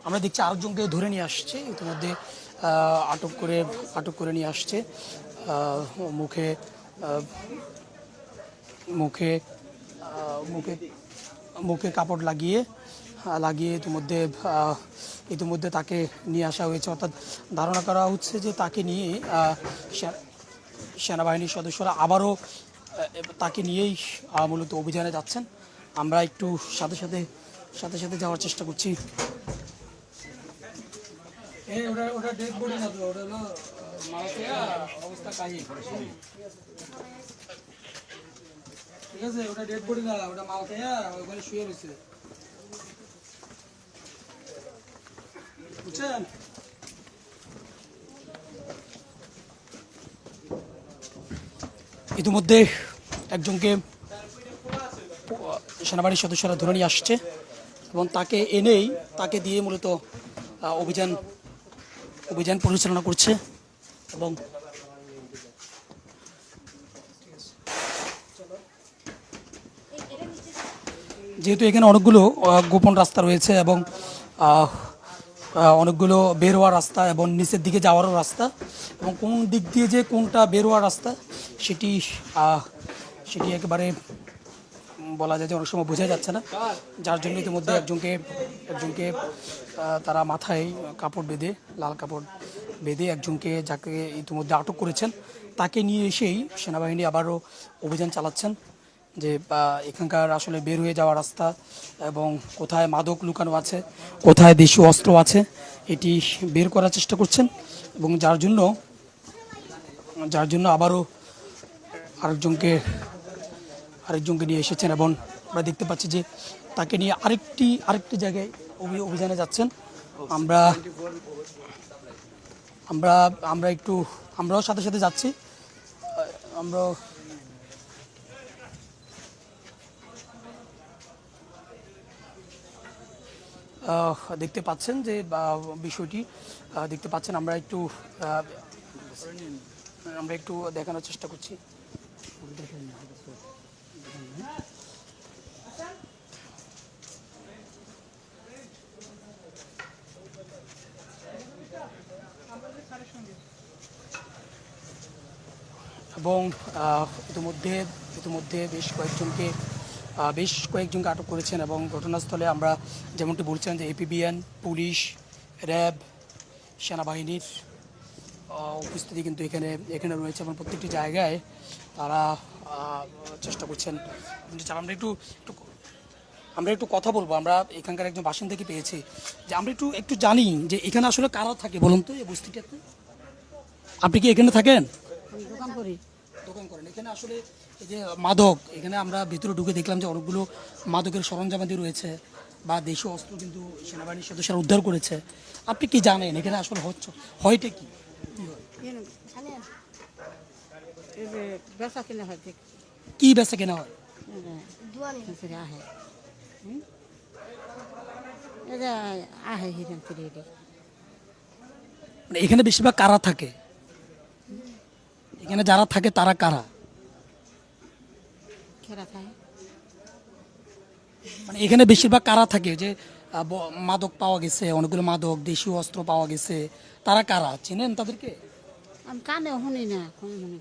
আমরা দেখছি আরেকজনকে ধরে নিয়ে আসছে ইতিমধ্যে, আটক করে নিয়ে আসছে। মুখে মুখে মুখে মুখে কাপড় লাগিয়ে ইতিমধ্যে তাকে নিয়ে আসা হয়েছে। অর্থাৎ ধারণা করা হচ্ছে যে তাকে নিয়ে সেনাবাহিনীর সদস্যরা আবারও তাকে নিয়েই মূলত অভিযানে যাচ্ছেন। আমরা একটু সাথে সাথে যাওয়ার চেষ্টা করছি। ওটা ডেড বডি না, তো ওটা হলো অবস্থা কাহিনী, ঠিক আছে? ওটা ডেড বডি না, ওটা মাল খেয়া ওখানে শুয়ে রয়েছে, বুঝছেন? ইতিমধ্যে একজনকে সেনাবাহিনীর সদস্যরা ধরে নিয়ে আসছে এবং তাকে দিয়ে মূলত অভিযান পরিচালনা করছে। এবং যেহেতু এখানে অনেকগুলো গোপন রাস্তা রয়েছে এবং অনেকগুলো বের হওয়ার রাস্তা এবং নিচের দিকে যাওয়ারও রাস্তা, এবং কোন দিক দিয়ে যে কোনটা বের হওয়ার রাস্তা সেটি একেবারে বলা যায় যে অনেক সময় বোঝা যাচ্ছে না, যার জন্য ইতিমধ্যে একজনকে তারা মাথায় লাল কাপড় বেঁধে একজনকে, যাকে ইতিমধ্যে আটক করেছেন, তাকে নিয়ে এসেই সেনাবাহিনী আবারও অভিযান চালাচ্ছেন যে এখানকার আসলে বের হয়ে যাওয়া রাস্তা এবং কোথায় মাদক লুকানো আছে, কোথায় দেশীয় অস্ত্র আছে, এটি বের করার চেষ্টা করছেন। এবং যার জন্য আবারও আরেকজনকে নিয়ে এসেছেন এবং আমরা দেখতে পাচ্ছি যে তাকে নিয়ে আরেকটি জায়গায় অভিযানে যাচ্ছেন। আমরাও সাথে যাচ্ছি। আমরা দেখতে পাচ্ছেন যে বিষয়টি দেখতে পাচ্ছেন। আমরা একটু দেখানোর চেষ্টা করছি। এবং ইতিমধ্যে বেশ কয়েকজনকে আটক করেছেন এবং ঘটনাস্থলে আমরা যেমনটি বলছেন যে এপিবিএন, পুলিশ, র্যাব, সেনাবাহিনীর উপস্থিতি কিন্তু এখানে রয়েছে এবং প্রত্যেকটি জায়গায় তারা চেষ্টা করছেন। আমরা একটু কথা বলবো। আমরা এখানকার একজন বাসিন্দাকে পেয়েছি যে আমরা একটু জানি যে এখানে আসলে কারা থাকে বলুন তো এই বস্তিটাতে। আপনি কি এখানে থাকেন? দোকান করেন। এখানে আসলে এই যে মাদক, এখানে আমরা ভিতরে ঢুকে দেখলাম যে অনেকগুলো মাদকের সরঞ্জামাদি রয়েছে বা দেশীয় অস্ত্র কিন্তু সেনাবাহিনীর সদস্যরা উদ্ধার করেছে। আপনি কি জানেন এখানে আসলে হয়টা কি? কি বেচা কেনা হয়? এখানে বেশিরভাগ কারা থাকে? এখানে যারা থাকে তারা কারা? মানে এখানে বেশিরভাগ কারা থাকে? যে মাদক পাওয়া গেছে, অনেকগুলো মাদক, দেশীয় অস্ত্র পাওয়া গেছে, তারা কারা? চিনেন তাদেরকে? আমি কানে শুনি না,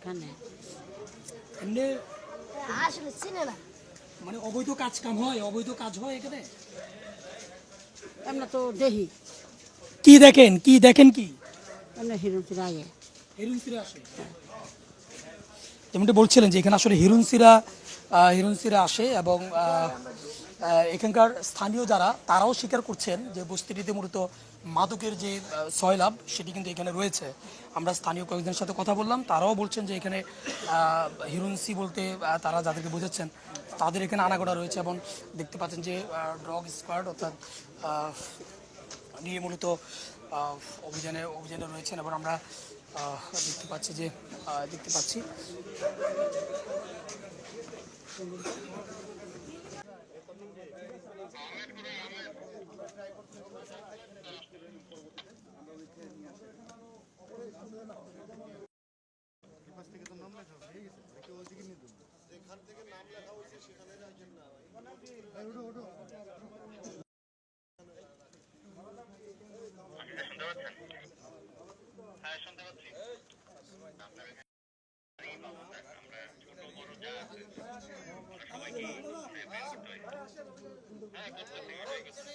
কানে এমনি আসলে চিনে না। মানে অবৈধ কাজ হয় এখানে? আমরা তো দেখি। কি দেখেন কি? আমরা হিরণ ফিরে আসে। যেমনটি বলছিলেন যে এখানে আসলে হিরুনসিরা আসে এবং এখানকার স্থানীয় তারাও স্বীকার করছেন যে বস্তিটিতে মূলত মাদকের যে সয়লাভ সেটি কিন্তু এখানে রয়েছে। আমরা স্থানীয় কয়েকজনের সাথে কথা বললাম, তারাও বলছেন যে এখানে হিরুনসি বলতে তারা যাদেরকে বোঝাচ্ছেন তাদের এখানে আনাগোনা রয়েছে এবং দেখতে পাচ্ছেন যে ডগ স্কোয়াড অর্থাৎ নিয়ে মূলত অভিযানে রয়েছেন এবং আমরা দেখতে পাচ্ছি হ্যাঁ শুনতে পাচ্ছি। আমরা ছোট বড় যা আছে সবাইকে বের করতে হয়। হ্যাঁ করতেছি।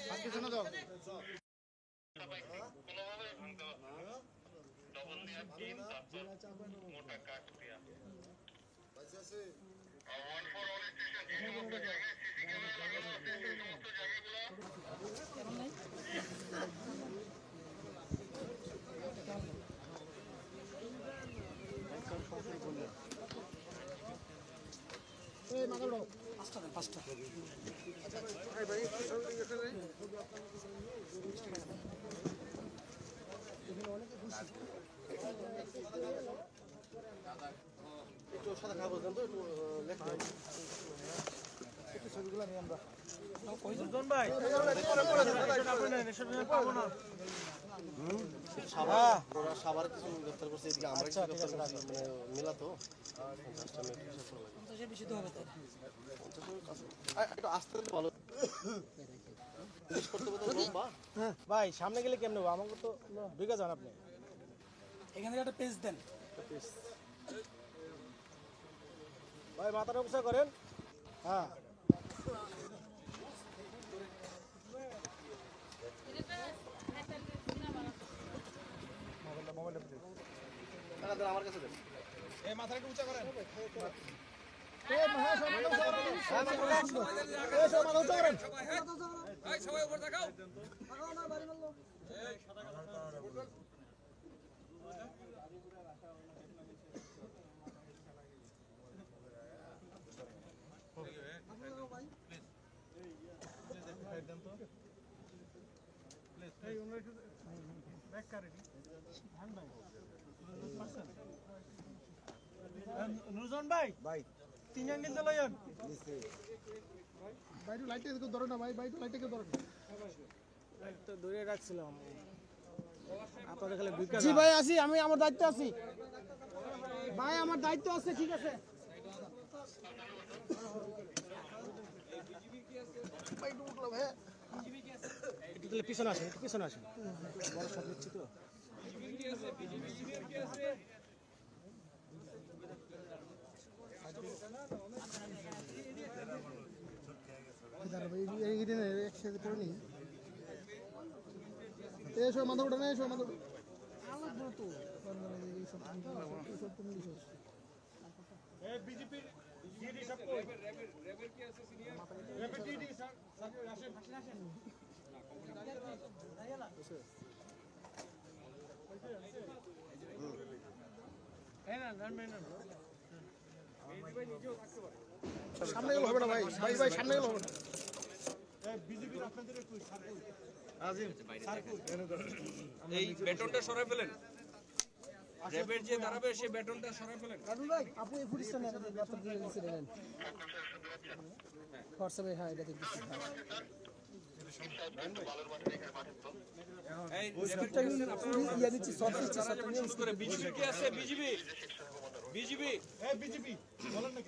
সবাইকে কোনোভাবে ভাঙতে পারছে না। ডবল দেওয়ার টিম, তারপর মোটা কাঠ দেওয়া। 1 for all স্টেশন, যে সমস্ত জায়গায় সিসি ক্যামেরা লাগানো আছে সেই সমস্ত জায়গাগুলো পাঁচটা দেন, পাঁচটা। একটু সাদা খাবার দেন তো একটু লেখা একটু ছবিগুলো নিয়ে আমরা সাবার কিছু গ্রেফতার করছে এদিকে আমরা কিছু গ্রেফতার করছি মানে মেলা তো পঞ্চাশের বেশি তো হবে তাই। একটু আসতে ভালো ভাই সামনে গেলে কেমন হবে? আমাকে তো ঢুকে যান আপনি। এখান থেকে একটা পেজ দেন। ভাই মাথাটা উঁচা করেন। হ্যাঁ টাকা দেন আমার কাছে দেন নুরজন ভাই ভাই তিনজন নিতে লইন। বাইরে লাইটে ধরো না ভাই বাইরে লাইটে ধরো তো দূরে রাখছিলাম আপনাদের খালি ঢুকে জি ভাই আছি আমি আমার দায়িত্ব আছি ভাই আমার দায়িত্ব আছে ঠিক আছে একটু তাহলে পিছনে আসেন, একটু পিছনে আসেন। বড় সব নিচ্ছি তো। একসাথে করে নি এসো মাথা উঠে না এসো মাথা বিজেপির ডিডি সব কই? রেবের কি আছে সিনিয়র? রেবের ডিডি স্যার আসেন আসেন। সামনে গেলে হবে না ভাই ভাই ভাই সামনে গেলে হবে না বিজেপির আপনাদের কই স্যার কই? এই বেটনটা সরাই ফেলেন। র্যাবের যে দাঁড়াবে সেই বেটনটা সরাই ফেলেন। ভাই আপনি এই ফুটিশটা নেন আমাদের বাচ্চা দিয়ে দিছিলেন হোয়াটসঅ্যাপে হ্যাঁ এটা দেখতেছি এই র্যাবের কি আছেন আপনারা? ইয়া নিচ্ছি সব নিচ্ছি সব শুরু করে বিজেপি কি আছে? বিজেপি এই বিজেপি বলেন না।